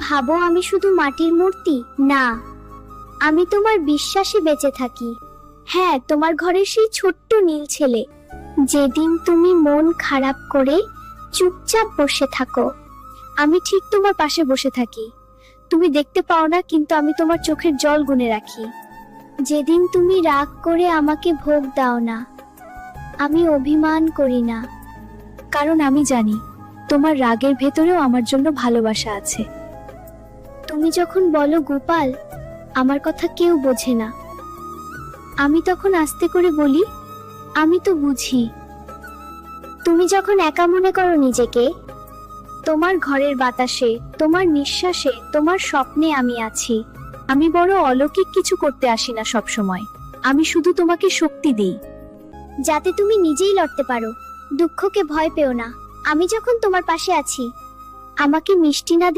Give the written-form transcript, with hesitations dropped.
ভাবো আমি শুধু মাটির মূর্তি? না, আমি তোমার বিশ্বাসে বেঁচে থাকি। হ্যাঁ, তোমার ঘরের সেই ছোট্ট নীল ছেলে। যেদিন তুমি মন খারাপ করে চুপচাপ বসে থাকো, আমি ঠিক তোমার পাশে বসে থাকি। তুমি দেখতে পাও না, কিন্তু আমি তোমার চোখের জল গুনে রাখি। যেদিন তুমি রাগ করে আমাকে ভোগ দাও না, আমি অভিমান করি না, কারণ আমি জানি তোমার রাগের ভেতরেও আমার জন্য ভালোবাসা আছে। তুমি যখন বলো গোপাল, আমার কথা কেউ বোঝে না, আমি তখন আস্তে করে বলি, আমি তো বুঝি। তুমি যখন একা মনে করো নিজেকে, তোমার ঘরের বাতাসে, তোমার নিঃশ্বাসে, তোমার স্বপ্নে আমি আছি। আমি বড় অলৌকিক কিছু করতে আসি না সব সময়, আমি শুধু তোমাকে শক্তি দিই, যাতে তুমি নিজেই লড়তে পারো। দুঃখকে ভয় পেও না, আমি যখন তোমার পাশে আছি, আমাকে মিষ্টি না